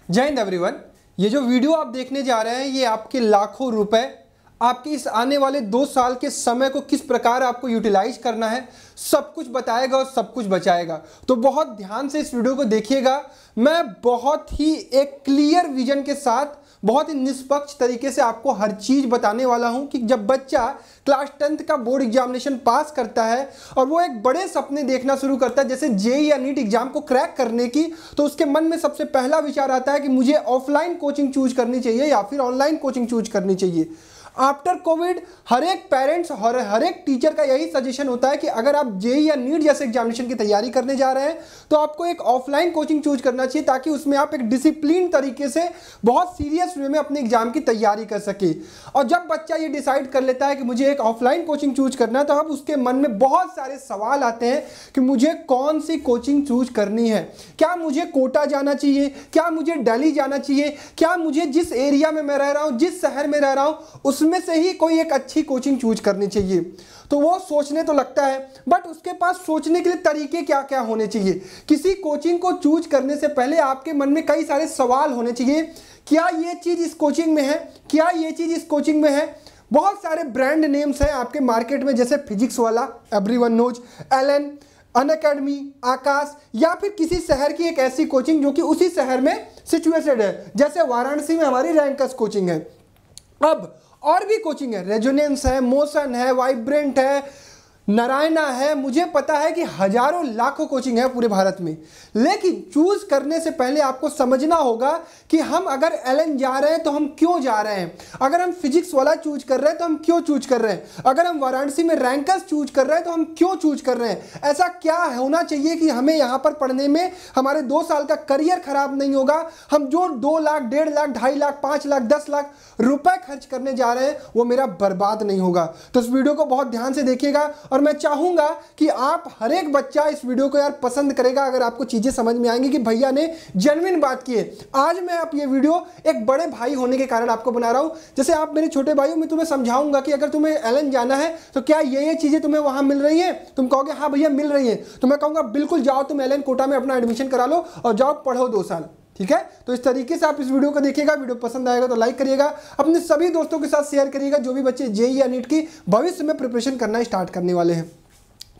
जय हिंद एवरीवन। ये जो वीडियो आप देखने जा रहे हैं ये आपके लाखों रुपए आपके इस आने वाले 2 साल के समय को किस प्रकार आपको यूटिलाइज करना है सब कुछ बताएगा और सब कुछ बचाएगा। तो बहुत ध्यान से इस वीडियो को देखिएगा। मैं बहुत ही एक क्लियर विजन के साथ बहुत ही निष्पक्ष तरीके से आपको हर चीज़ बताने वाला हूं कि जब बच्चा क्लास 10th का बोर्ड एग्जामिनेशन पास करता है और वो एक बड़े सपने देखना शुरू करता है जैसे जेईई या नीट एग्जाम को क्रैक करने की, तो उसके मन में सबसे पहला विचार आता है कि मुझे ऑफलाइन कोचिंग चूज करनी चाहिए या फिर ऑनलाइन कोचिंग चूज करनी चाहिए। आफ्टर कोविड हर एक पेरेंट्स और हर एक टीचर का यही सजेशन होता है कि अगर आप जेईई या नीट जैसे एग्जामिनेशन की तैयारी करने जा रहे हैं तो आपको एक ऑफलाइन कोचिंग चूज करना चाहिए ताकि उसमें आप एक डिसिप्लिन तरीके से बहुत सीरियस वे में अपने एग्जाम की तैयारी कर सके। और जब बच्चा ये डिसाइड कर लेता है कि मुझे एक ऑफलाइन कोचिंग चूज करना है तो अब उसके मन में बहुत सारे सवाल आते हैं कि मुझे कौन सी कोचिंग चूज करनी है। क्या मुझे कोटा जाना चाहिए, क्या मुझे दिल्ली जाना चाहिए, क्या मुझे जिस एरिया में मैं रह रहा हूँ, जिस शहर में रह रहा हूँ उसमें से ही कोई एक अच्छी कोचिंग चूज करनी चाहिए। तो वो सोचने तो लगता है बट उसके पास सोचने के लिए तरीके क्या क्या होने चाहिए। किसी कोचिंग को चूज करने से पहले आपके मन में कई सारे सवाल होने चाहिए। क्या ये चीज इस कोचिंग में है, क्या ये चीज इस कोचिंग में है। बहुत सारे ब्रांड नेम्स हैं आपके मार्केट में जैसे फिजिक्स वाला, एवरीवन नोज, एलन, अनअकैडमी, आकाश, या फिर किसी शहर की एक ऐसी कोचिंग जो कि उसी शहर में सिचुएटेड है जैसे वाराणसी में हमारी रैंकस कोचिंग है। अब और भी कोचिंग है, रेजोनेंस है, मोशन है, वाइब्रेंट है, नारायणा है, मुझे पता है कि हजारों लाखों कोचिंग है पूरे भारत में। लेकिन चूज करने से पहले आपको समझना होगा कि हम अगर एलन जा रहे हैं तो हम क्यों जा रहे हैं, अगर हम फिजिक्स वाला चूज कर रहे हैं तो हम क्यों चूज कर रहे हैं, अगर हम वाराणसी में रैंकस चूज कर रहे हैं तो हम क्यों चूज कर रहे हैं। ऐसा क्या होना चाहिए कि हमें यहाँ पर पढ़ने में हमारे 2 साल का करियर खराब नहीं होगा। हम जो 2 लाख, 1.5 लाख, 2.5 लाख, 5 लाख, 10 लाख रुपए खर्च करने जा रहे हैं वो मेरा बर्बाद नहीं होगा। तो इस वीडियो को बहुत ध्यान से देखिएगा और मैं चाहूंगा कि आप हर एक बच्चा इस वीडियो को यार पसंद करेगा अगर आपको चीजें समझ में आएंगी कि भैया ने जेन्युइन बात की है। आज मैं आप ये वीडियो एक बड़े भाई होने के कारण आपको बना रहा हूं। जैसे आप मेरे छोटे भाई हो, मैं तुम्हें समझाऊंगा कि अगर तुम्हें एलन जाना है तो क्या ये चीजें तुम्हें वहां मिल रही है। तुम कहोगे हाँ भैया मिल रही है, तो मैं कहूंगा बिल्कुल जाओ तुम एलन कोटा में अपना एडमिशन करा लो और जाओ पढ़ो 2 साल। ठीक है, तो इस तरीके से आप इस वीडियो को देखिएगा। वीडियो पसंद आएगा तो लाइक करिएगा, अपने सभी दोस्तों के साथ शेयर करिएगा जो भी बच्चे जेईई या नीट की भविष्य में प्रिपरेशन करना स्टार्ट करने वाले हैं।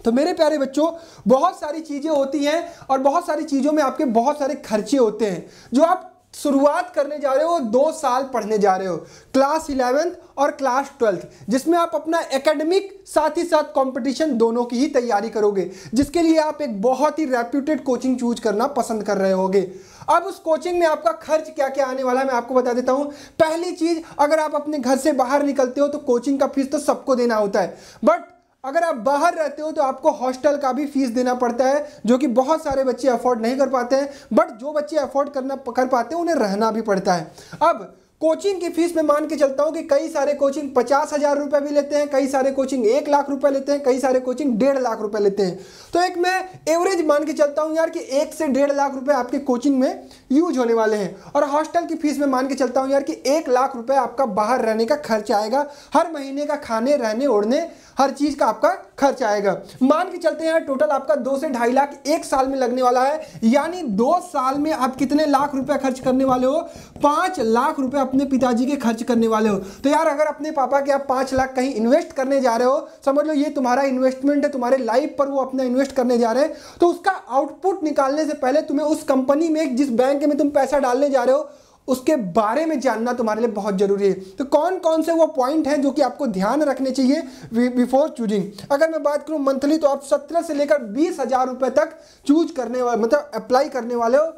तो मेरे प्यारे बच्चों, बहुत सारी चीजें होती हैं और बहुत सारी चीजों में आपके बहुत सारे खर्चे होते हैं। जो आप शुरुआत करने जा रहे हो 2 साल पढ़ने जा रहे हो, क्लास 11th और क्लास 12th, जिसमें आप अपना एकेडमिक साथ ही साथ कंपटीशन दोनों की ही तैयारी करोगे, जिसके लिए आप एक बहुत ही रेप्यूटेड कोचिंग चूज करना पसंद कर रहे होगे। अब उस कोचिंग में आपका खर्च क्या क्या आने वाला है मैं आपको बता देता हूं। पहली चीज, अगर आप अपने घर से बाहर निकलते हो तो कोचिंग का फीस तो सबको देना होता है, बट अगर आप बाहर रहते हो तो आपको हॉस्टल का भी फीस देना पड़ता है जो कि बहुत सारे बच्चे अफोर्ड नहीं कर पाते हैं, बट जो बच्चे अफोर्ड कर पाते हैं उन्हें रहना भी पड़ता है। अब कोचिंग की फीस में मान के चलता हूं कि कई सारे कोचिंग 50,000 रुपए भी लेते हैं, कई सारे कोचिंग 1 लाख रुपए लेते हैं, कई सारे कोचिंग 1.5 लाख रुपए लेते हैं। तो एक मैं एवरेज मान के चलता हूं यार कि 1 से 1.5 लाख रुपए आपके कोचिंग में यूज होने वाले हैं। और हॉस्टल की फीस में मान के चलता हूं यार कि 1 लाख रुपए आपका बाहर रहने का खर्च आएगा, हर महीने का खाने, रहने, ओढ़ने, हर चीज का आपका खर्च आएगा। मान के चलते हैं टोटल आपका 2 से 2.5 लाख 1 साल में लगने वाला है। यानी 2 साल में आप कितने लाख रुपए खर्च करने वाले हो? 5 लाख रुपए अपने पिताजी के खर्च करने वाले हो। तो यार अगर अपने पापा के आप 5 लाख कहीं इन्वेस्ट करने जा रहे हो, समझ लो ये तुम्हारा इन्वेस्टमेंट है, तुम्हारे लाइफ पर वो अपना इन्वेस्ट करने जा रहे हैं, तो उसका आउटपुट निकालने से पहले तुम्हें उस कंपनी में, जिस बैंक में तुम पैसा डालने जा रहे हो, उसके बारे में जानना तुम्हारे लिए बहुत जरूरी है। तो कौन कौन से वो पॉइंट हैं जो कि आपको ध्यान रखने चाहिए बिफोर चूजिंग। अगर मैं बात करूं मंथली तो आप 17 से लेकर 20,000 रुपए तक चूज करने वाले, मतलब अप्लाई करने वाले हो,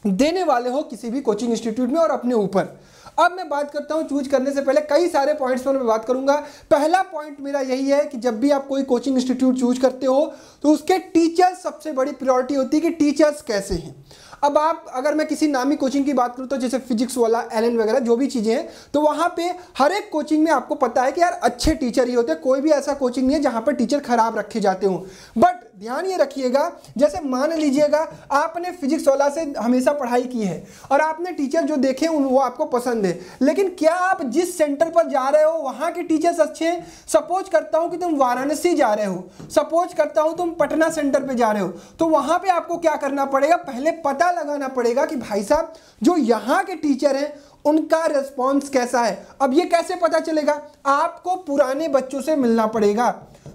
देने वाले हो किसी भी कोचिंग इंस्टीट्यूट में और अपने ऊपर। अब मैं बात करता हूं चूज करने से पहले कई सारे पॉइंट्स पर मैं बात करूंगा। पहला पॉइंट मेरा यही है कि जब भी आप कोई कोचिंग इंस्टीट्यूट चूज करते हो तो उसके टीचर्स सबसे बड़ी प्रायोरिटी होती है कि टीचर्स कैसे हैं। अब आप, अगर मैं किसी नामी कोचिंग की बात करूं तो जैसे फिजिक्स वाला, एलन वगैरह जो भी चीजें हैं, तो वहां पे हर एक कोचिंग में आपको पता है कि यार अच्छे टीचर ही होते हैं, कोई भी ऐसा कोचिंग नहीं है जहां पर टीचर खराब रखे जाते हो। बट ध्यान ये रखिएगा, जैसे मान लीजिएगा आपने फिजिक्स वाला से हमेशा पढ़ाई की है और आपने टीचर जो देखे वो आपको पसंद है, लेकिन क्या आप जिस सेंटर पर जा रहे हो वहां के टीचर्स अच्छे हैं? सपोज करता हूं कि तुम वाराणसी जा रहे हो, सपोज करता हूं तुम पटना सेंटर पे जा रहे हो, तो वहां पे आपको क्या करना पड़ेगा? पहले पता लगाना पड़ेगा कि भाई साहब जो यहाँ के टीचर हैं उनका रिस्पॉन्स कैसा है। अब ये कैसे पता चलेगा? आपको पुराने बच्चों से मिलना पड़ेगा,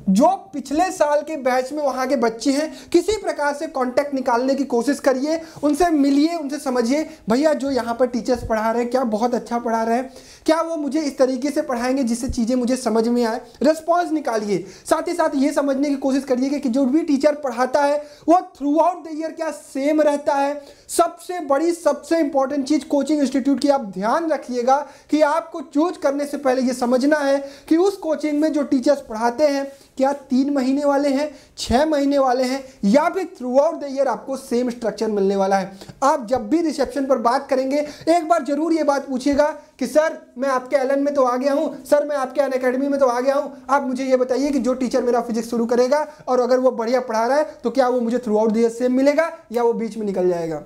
जो पिछले साल के बैच में वहां के बच्चे हैं, किसी प्रकार से कांटेक्ट निकालने की कोशिश करिए, उनसे मिलिए, उनसे समझिए भैया जो यहाँ पर टीचर्स पढ़ा रहे हैं क्या बहुत अच्छा पढ़ा रहे हैं, क्या वो मुझे इस तरीके से पढ़ाएंगे जिससे चीज़ें मुझे समझ में आए। रिस्पॉन्स निकालिए, साथ ही साथ ये समझने की कोशिश करिए कि जो भी टीचर पढ़ाता है वो थ्रू आउट द ईयर क्या सेम रहता है। सबसे बड़ी सबसे इंपॉर्टेंट चीज़ कोचिंग इंस्टीट्यूट की आप ध्यान रखिएगा कि आपको चूज करने से पहले ये समझना है कि उस कोचिंग में जो टीचर्स पढ़ाते हैं क्या 3 महीने वाले हैं, 6 महीने वाले हैं, या फिर थ्रू आउट द ईयर आपको सेम स्ट्रक्चर मिलने वाला है। आप जब भी रिसेप्शन पर बात करेंगे एक बार जरूर ये बात पूछिएगा कि सर मैं आपके एलन में तो आ गया हूं, सर मैं आपके अनअकैडमी में तो आ गया हूं, आप मुझे ये बताइए कि जो टीचर मेरा फिजिक्स शुरू करेगा और अगर वो बढ़िया पढ़ा रहा है तो क्या वो मुझे through out the year same मिलेगा या वो बीच में निकल जाएगा।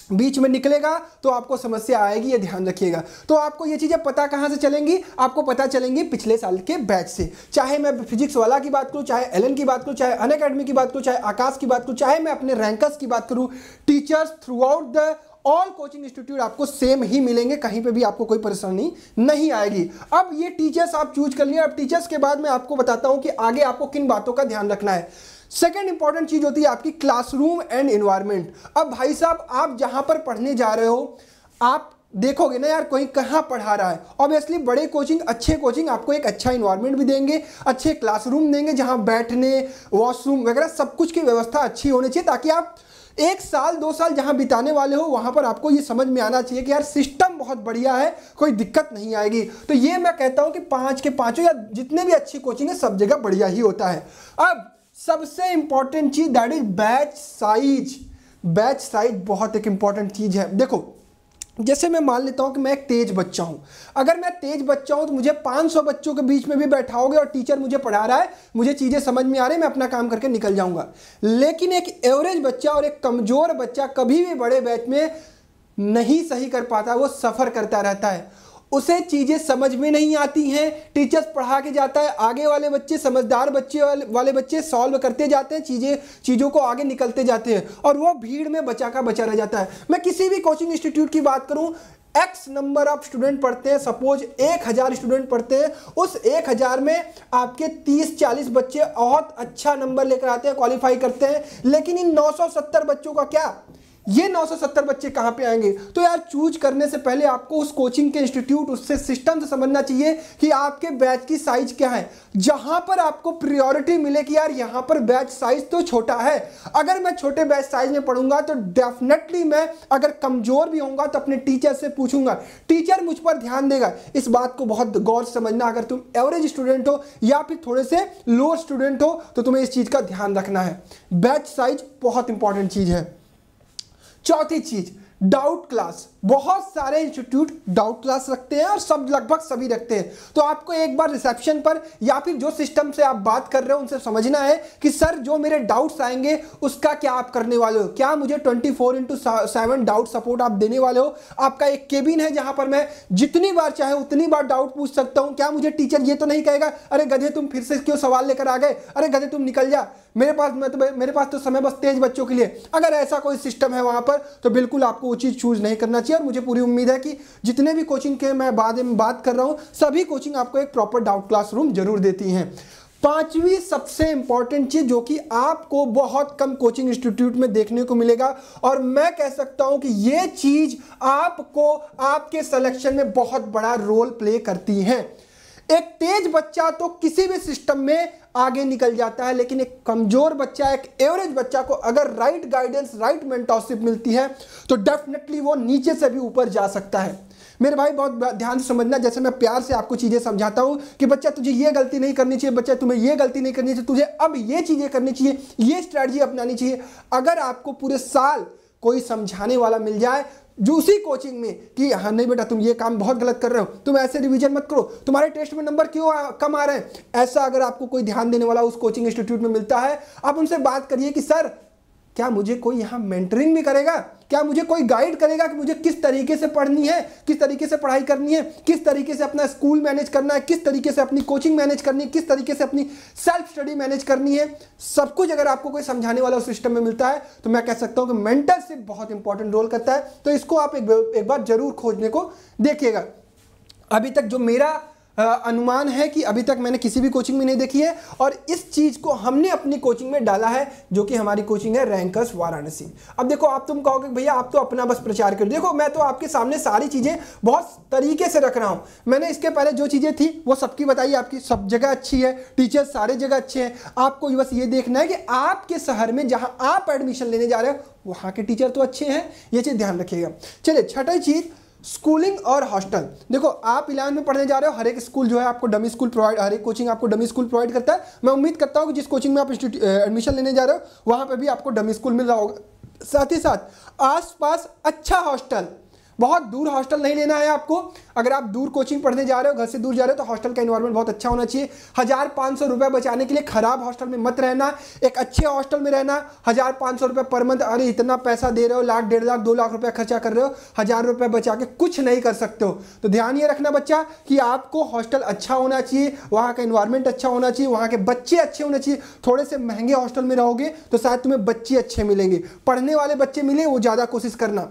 बीच में निकलेगा तो आपको समस्या आएगी, ये ध्यान रखिएगा। तो आपको ये चीज़ें पता कहाँ से चलेंगी? आपको पता चलेंगी पिछले साल के बैच से। चाहे मैं फिजिक्स वाला की बात करूँ, चाहे एलन की बात करूँ, चाहे अनअकैडमी की बात करूँ, चाहे आकाश की बात करूँ, चाहे मैं अपने रैंकर्स की बात करूँ, teachers through out the all coaching institute आपको सेम ही मिलेंगे, कहीं पे भी आपको कोई परेशानी नहीं आएगी। अब ये टीचर्स आप चूज कर लिए। अब टीचर्स के बाद मैं आपको बताता हूँ कि आगे आपको किन बातों का ध्यान रखना है। सेकेंड इंपॉर्टेंट चीज होती है आपकी क्लासरूम एंड एनवायरनमेंट। अब भाई साहब आप जहां पर पढ़ने जा रहे हो आप देखोगे ना यार कोई कहाँ पढ़ा रहा है। ऑब्वियसली बड़े कोचिंग अच्छे कोचिंग आपको एक अच्छा इन्वायरमेंट भी देंगे, अच्छे क्लासरूम देंगे जहां बैठने वॉशरूम वगैरह सब कुछ की व्यवस्था अच्छी होनी चाहिए, ताकि आप 1 साल 2 साल जहां बिताने वाले हो वहां पर आपको ये समझ में आना चाहिए कि यार सिस्टम बहुत बढ़िया है, कोई दिक्कत नहीं आएगी। तो ये मैं कहता हूं कि 5 के 5 या जितने भी अच्छी कोचिंग है सब जगह बढ़िया ही होता है। अब सबसे इंपॉर्टेंट चीज that is batch size. Batch size बहुत एक इंपॉर्टेंट चीज है। देखो जैसे मैं मान लेता हूं कि मैं एक तेज बच्चा हूं, अगर मैं तेज बच्चा हूं तो मुझे 500 बच्चों के बीच में भी बैठाओगे और टीचर मुझे पढ़ा रहा है, मुझे चीजें समझ में आ रही है, मैं अपना काम करके निकल जाऊंगा। लेकिन एक एवरेज बच्चा और एक कमजोर बच्चा कभी भी बड़े बैच में नहीं सही कर पाता, वो सफर करता रहता है, उसे चीजें समझ में नहीं आती हैं। टीचर्स पढ़ा के जाता है, आगे वाले बच्चे समझदार बच्चे वाले बच्चे सॉल्व करते जाते हैं, चीज़ों को आगे निकलते जाते हैं और वो भीड़ में बचा का बचा रह जाता है। मैं किसी भी कोचिंग इंस्टीट्यूट की बात करूं, X नंबर ऑफ स्टूडेंट पढ़ते हैं, सपोज 1000 स्टूडेंट पढ़ते हैं, उस 1000 में आपके 30-40 बच्चे बहुत अच्छा नंबर लेकर आते हैं, क्वालिफाई करते हैं, लेकिन इन 970 बच्चों का क्या? ये 970 बच्चे कहां पे आएंगे? तो यार चूज करने से पहले आपको उस कोचिंग के इंस्टीट्यूट उससे सिस्टम से समझना चाहिए कि आपके बैच की साइज क्या है, जहां पर आपको प्रायोरिटी मिले कि यार यहां पर बैच साइज तो छोटा है। अगर मैं छोटे बैच साइज में पढ़ूंगा तो डेफिनेटली मैं अगर कमजोर भी होऊंगा तो अपने टीचर से पूछूंगा, टीचर मुझ पर ध्यान देगा। इस बात को बहुत गौर से समझना, अगर तुम एवरेज स्टूडेंट हो या फिर थोड़े से लो स्टूडेंट हो तो तुम्हें इस चीज का ध्यान रखना है। बैच साइज बहुत इंपॉर्टेंट चीज है। चौथी चीज डाउट क्लास। बहुत सारे इंस्टीट्यूट डाउट क्लास रखते हैं और सब लगभग सभी रखते हैं। तो आपको एक बार रिसेप्शन पर या फिर जो सिस्टम से आप बात कर रहे हो उनसे समझना है कि सर जो मेरे डाउट्स आएंगे उसका क्या आप करने वाले हो, क्या मुझे 24/7 डाउट सपोर्ट आप देने वाले हो। आपका एक केबिन है जहां पर मैं जितनी बार चाहे उतनी बार डाउट पूछ सकता हूं। क्या मुझे टीचर ये तो नहीं कहेगा अरे गधे तुम फिर से क्यों सवाल लेकर आ गए, अरे गधे तुम निकल जा, मेरे पास तो समय बस तेज बच्चों के लिए। अगर ऐसा कोई सिस्टम है वहां पर तो बिल्कुल आपको वो चीज चूज नहीं करना चाहिए। और मुझे पूरी उम्मीद है कि जितने भी कोचिंग के मैं बाद में बात कर रहा हूं सभी कोचिंग आपको एक प्रॉपर डाउट क्लासरूम जरूर देती हैं। पांचवी सबसे इंपॉर्टेंट चीज जो कि आपको बहुत कम कोचिंग इंस्टीट्यूट में देखने को मिलेगा और मैं कह सकता हूं कि यह चीज आपको आपके सिलेक्शन में बहुत बड़ा रोल प्ले करती है। एक तेज बच्चा तो किसी भी सिस्टम में आगे निकल जाता है, लेकिन एक कमजोर बच्चा, एक एवरेज बच्चा को अगर राइट गाइडेंस, राइट मेंटरशिप मिलती है तो डेफिनेटली वो नीचे से भी ऊपर जा सकता है। मेरे भाई बहुत ध्यान से समझना, जैसे मैं प्यार से आपको चीजें समझाता हूं कि बच्चा तुझे ये गलती नहीं करनी चाहिए, बच्चा तुम्हें ये गलती नहीं करनी चाहिए, तुझे अब ये चीजें करनी चाहिए, ये स्ट्रैटेजी अपनानी चाहिए। अगर आपको पूरे साल कोई समझाने वाला मिल जाए जो उसी कोचिंग में कि हाँ नहीं बेटा तुम ये काम बहुत गलत कर रहे हो, तुम ऐसे रिवीजन मत करो, तुम्हारे टेस्ट में नंबर क्यों कम आ रहे हैं, ऐसा अगर आपको कोई ध्यान देने वाला उस कोचिंग इंस्टीट्यूट में मिलता है, आप उनसे बात करिए कि सर क्या मुझे कोई यहाँ मेंटरिंग भी करेगा, क्या मुझे कोई गाइड करेगा कि मुझे किस तरीके से पढ़नी है, किस तरीके से पढ़ाई करनी है, किस तरीके से अपना स्कूल मैनेज करना है, किस तरीके से अपनी कोचिंग मैनेज करनी है, किस तरीके से अपनी सेल्फ स्टडी मैनेज करनी है। सब कुछ अगर आपको कोई समझाने वाला उस सिस्टम में मिलता है तो मैं कह सकता हूं कि मेंटरशिप बहुत इंपॉर्टेंट रोल करता है। तो इसको आप एक बार जरूर खोजने को देखिएगा। अभी तक जो मेरा अनुमान है कि अभी तक मैंने किसी भी कोचिंग में नहीं देखी है, और इस चीज को हमने अपनी कोचिंग में डाला है, जो कि हमारी कोचिंग है रैंकर्स वाराणसी। अब देखो आप तुम कहोगे भैया आप तो अपना बस प्रचार कर, देखो मैं तो आपके सामने सारी चीजें बहुत तरीके से रख रहा हूं। मैंने इसके पहले जो चीजें थी वो सबकी बताई, आपकी सब जगह अच्छी है, टीचर सारे जगह अच्छे हैं। आपको बस ये देखना है कि आपके शहर में जहां आप एडमिशन लेने जा रहे हो वहां के टीचर तो अच्छे हैं, ये चीज ध्यान रखिएगा। चलिए छठी चीज, स्कूलिंग और हॉस्टल। देखो आप 11th में पढ़ने जा रहे हो, हर एक स्कूल जो है आपको डमी स्कूल प्रोवाइड, हर एक कोचिंग आपको डमी स्कूल प्रोवाइड करता है। मैं उम्मीद करता हूं कि जिस कोचिंग में आप एडमिशन लेने जा रहे हो वहां पे भी आपको डमी स्कूल मिल रहा होगा। साथ ही साथ आसपास अच्छा हॉस्टल, बहुत दूर हॉस्टल नहीं लेना है आपको। अगर आप दूर कोचिंग पढ़ने जा रहे हो, घर से दूर जा रहे हो, तो हॉस्टल का एनवायरनमेंट बहुत अच्छा होना चाहिए। 1500 रुपये बचाने के लिए खराब हॉस्टल में मत रहना, एक अच्छे हॉस्टल में रहना। 1500 रुपये पर मंथ, अरे इतना पैसा दे रहे हो, लाख 1.5 लाख 2 लाख रुपया खर्चा कर रहे हो, 1000 रुपये बचा के कुछ नहीं कर सकते हो। तो ध्यान ये रखना बच्चा कि आपको हॉस्टल अच्छा होना चाहिए, वहाँ का एनवायरनमेंट अच्छा होना चाहिए, वहाँ के बच्चे अच्छे होने चाहिए। थोड़े से महंगे हॉस्टल में रहोगे तो शायद तुम्हें बच्चे अच्छे मिलेंगे, पढ़ने वाले बच्चे मिले वो ज़्यादा कोशिश करना।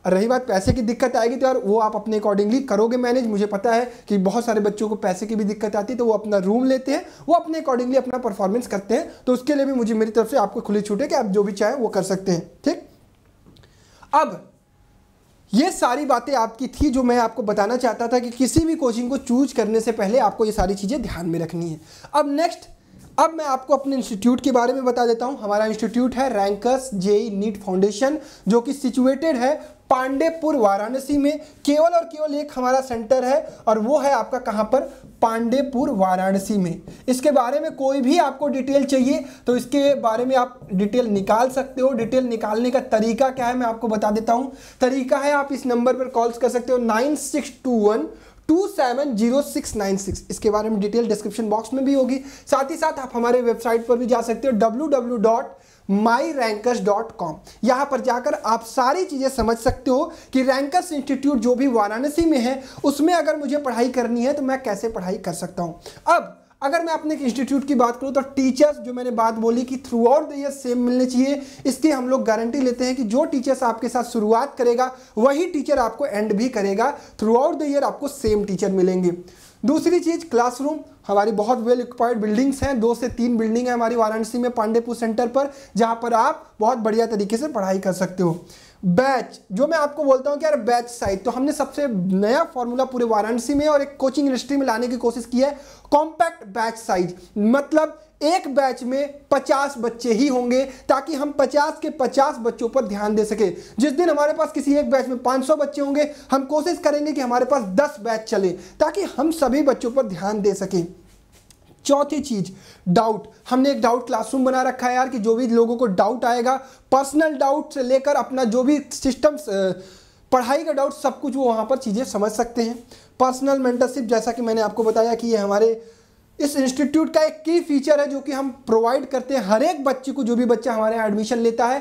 रही बात पैसे की दिक्कत आएगी तो यार वो आप अपने अकॉर्डिंगली करोगे मैनेज। मुझे पता है कि बहुत सारे बच्चों को पैसे की भी दिक्कत आती है, तो वो अपना रूम लेते हैं, वो अपने अकॉर्डिंगली अपना परफॉर्मेंस करते हैं। तो उसके लिए भी मुझे मेरी तरफ से आपको खुली छूट है कि आप जो भी चाहें वो कर सकते हैं। ठीक, अब ये सारी बातें आपकी थी जो मैं आपको बताना चाहता था कि किसी भी कोचिंग को चूज करने से पहले आपको ये सारी चीज़ें ध्यान में रखनी है। अब नेक्स्ट, अब मैं आपको अपने इंस्टीट्यूट के बारे में बता देता हूं। हमारा इंस्टीट्यूट है रैंकर्स जेईई नीट फाउंडेशन, जो कि सिचुएटेड है पांडेपुर वाराणसी में। केवल और केवल एक हमारा सेंटर है और वो है आपका कहां पर, पांडेपुर वाराणसी में। इसके बारे में कोई भी आपको डिटेल चाहिए तो इसके बारे में आप डिटेल निकाल सकते हो। डिटेल निकालने का तरीका क्या है मैं आपको बता देता हूं। तरीका है आप इस नंबर पर कॉल कर सकते हो 9621270696। इसके बारे में डिटेल डिस्क्रिप्शन बॉक्स में भी होगी। साथ ही साथ आप हमारे वेबसाइट पर भी जा सकते हो www.myrankers.com। यहां पर जाकर आप सारी चीजें समझ सकते हो कि रैंकर्स इंस्टीट्यूट जो भी वाराणसी में है उसमें अगर मुझे पढ़ाई करनी है तो मैं कैसे पढ़ाई कर सकता हूं। अब अगर मैं अपने इंस्टीट्यूट की बात करूं तो टीचर्स, जो मैंने बात बोली कि through out the year same मिलने चाहिए, इसकी हम लोग गारंटी लेते हैं कि जो टीचर्स आपके साथ शुरुआत करेगा वही टीचर आपको एंड भी करेगा। थ्रू आउट द ईयर आपको सेम टीचर मिलेंगे। दूसरी चीज, क्लासरूम। हमारी बहुत वेल इक्वायर्ड बिल्डिंग्स हैं, 2 से 3 बिल्डिंग है हमारी वाराणसी में पांडेपुर सेंटर पर, जहां पर आप बहुत बढ़िया तरीके से पढ़ाई कर सकते हो। बैच, जो मैं आपको बोलता हूं कि यार बैच साइज, तो हमने सबसे नया फॉर्मूला पूरे वाराणसी में और एक कोचिंग इंडस्ट्री में लाने की कोशिश की है। कॉम्पैक्ट बैच साइज, मतलब एक बैच में 50 बच्चे ही होंगे, ताकि हम 50 के 50 बच्चों पर ध्यान दे सके। जिस दिन हमारे पास किसी एक बैच में 500 बच्चे होंगे, हम कोशिश करेंगे कि हमारे पास 10 बैच चले, ताकि हम सभी बच्चों पर ध्यान दे सकें। चौथी चीज, डाउट। हमने एक डाउट क्लासरूम बना रखा है यार, कि जो भी लोगों को डाउट आएगा, पर्सनल डाउट से लेकर अपना जो भी सिस्टम पढ़ाई का डाउट, सब कुछ वो वहां पर चीजें समझ सकते हैं। पर्सनल मेंटरशिप, जैसा कि मैंने आपको बताया कि ये हमारे इस इंस्टीट्यूट का एक की फीचर है जो कि हम प्रोवाइड करते हैं हर एक बच्चे को। जो भी बच्चा हमारे यहाँ एडमिशन लेता है,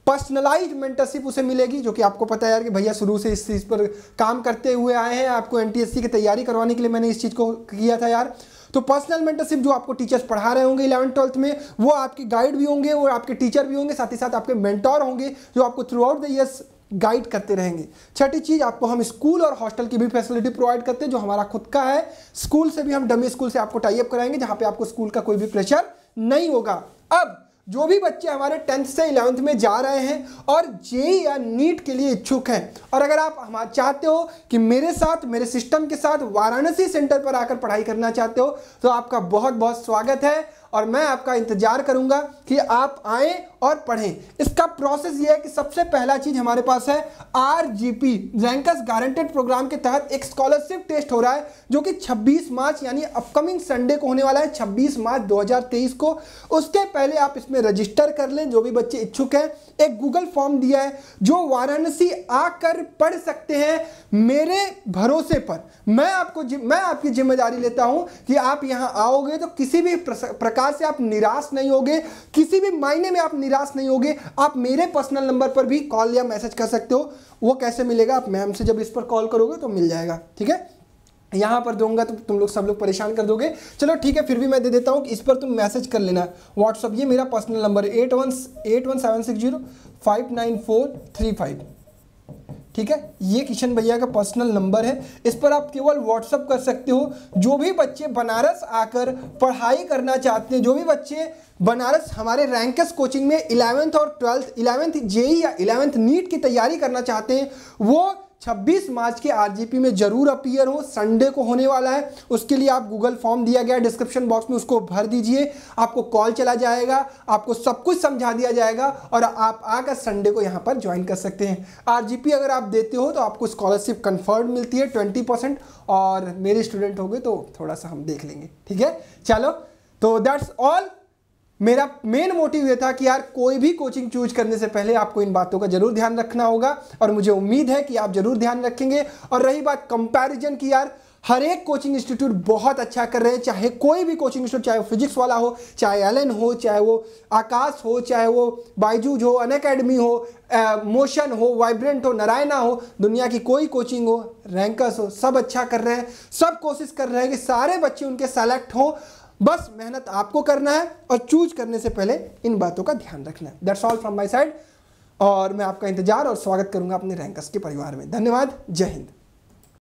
पर्सनलाइज्ड मेंटरशिप उसे मिलेगी, जो कि आपको पता है यार कि भैया शुरू से इस चीज़ पर काम करते हुए आए हैं। आपको एनटीएससी की तैयारी करवाने के लिए मैंने इस चीज़ को किया था यार। तो पर्सनल मेंटरशिप जो आपको टीचर्स पढ़ा रहे होंगे 11th 12th में, वो आपके गाइड भी होंगे, वो आपके टीचर भी होंगे, साथ ही साथ आपके मेंटोर होंगे जो आपको through out the years guide करते रहेंगे। छठी चीज, आपको हम स्कूल और हॉस्टल की भी फैसिलिटी प्रोवाइड करते हैं, जो हमारा खुद का है। स्कूल से भी हम डमी स्कूल से आपको टाई अप कराएंगे, जहां पे आपको स्कूल का कोई भी प्रेशर नहीं होगा। अब जो भी बच्चे हमारे 10th से 11th में जा रहे हैं और जेईई या नीट के लिए इच्छुक हैं, और अगर आप हमारे चाहते हो कि मेरे साथ, मेरे सिस्टम के साथ वाराणसी सेंटर पर आकर पढ़ाई करना चाहते हो, तो आपका बहुत बहुत स्वागत है। और मैं आपका इंतजार करूंगा कि आप आएँ और पढ़ें। इसका प्रोसेस ये है कि सबसे पहला चीज हमारे पास है आरजीपी, रैंकर्स गारंटेड प्रोग्राम के तहत एक स्कॉलरशिप टेस्ट हो रहा है जो कि 26 मार्च यानी अपकमिंग संडे को होने वाला है, 26 मार्च 2023 को। उसके पहले आप इसमें रजिस्टर कर लें जो भी बच्चे इच्छुक हैं। एक गूगल फॉर्म दिया है जो वाराणसी आकर पढ़ सकते हैं। मेरे भरोसे पर मैं आपकी जिम्मेदारी लेता हूं कि आप यहां आओगे तो किसी भी प्रकार से आप निराश नहीं होगे, किसी भी मायने में आप निराश नहीं होगे। आप मेरे पर्सनल नंबर पर भी कॉल या मैसेज कर सकते हो। वो कैसे मिलेगा, आप मैम से जब इस पर कॉल करोगे तो मिल जाएगा, ठीक है। यहां पर दूंगा तो तुम लोग सब लोग परेशान कर दोगे। चलो ठीक है, फिर भी मैं दे देता हूं कि इस पर तुम मैसेज कर लेना व्हाट्सअप। ये मेरा पर्सनल नंबर है 8176059435, ठीक है। ये किशन भैया का पर्सनल नंबर है, इस पर आप केवल व्हाट्सअप कर सकते हो। जो भी बच्चे बनारस आकर पढ़ाई करना चाहते हैं, जो भी बच्चे बनारस हमारे रैंकर्स कोचिंग में 11th और 12th 11th जेई या 11th नीट की तैयारी करना चाहते हैं, वो 26 मार्च के आरजीपी में जरूर अपीयर हो। संडे को होने वाला है। उसके लिए आप गूगल फॉर्म दिया गया डिस्क्रिप्शन बॉक्स में, उसको भर दीजिए। आपको कॉल चला जाएगा, आपको सब कुछ समझा दिया जाएगा और आप आकर संडे को यहाँ पर ज्वाइन कर सकते हैं। आरजीपी अगर आप देते हो तो आपको स्कॉलरशिप कन्फर्म मिलती है 20%, और मेरे स्टूडेंट हो गए तो थोड़ा सा हम देख लेंगे, ठीक है। चलो, तो दैट्स ऑल। मेरा मेन मोटिव ये था कि यार कोई भी कोचिंग चूज करने से पहले आपको इन बातों का जरूर ध्यान रखना होगा, और मुझे उम्मीद है कि आप जरूर ध्यान रखेंगे। और रही बात कंपैरिजन की, यार हर एक कोचिंग इंस्टीट्यूट बहुत अच्छा कर रहे हैं, चाहे कोई भी कोचिंग इंस्टीट्यूट, चाहे वो फिजिक्स वाला हो, चाहे एलन हो, चाहे वो आकाश हो, चाहे वो बायजूज हो, अनअकैडमी हो, मोशन हो, वाइब्रेंट हो, नारायणा हो, दुनिया की कोई कोचिंग हो, रैंकर्स हो, सब अच्छा कर रहे हैं। सब कोशिश कर रहे हैं कि सारे बच्चे उनके सेलेक्ट हो। बस मेहनत आपको करना है और चूज करने से पहले इन बातों का ध्यान रखना है। That's all from my side, और मैं आपका इंतजार और स्वागत करूंगा अपने रैंकर्स के परिवार में। धन्यवाद, जय हिंद।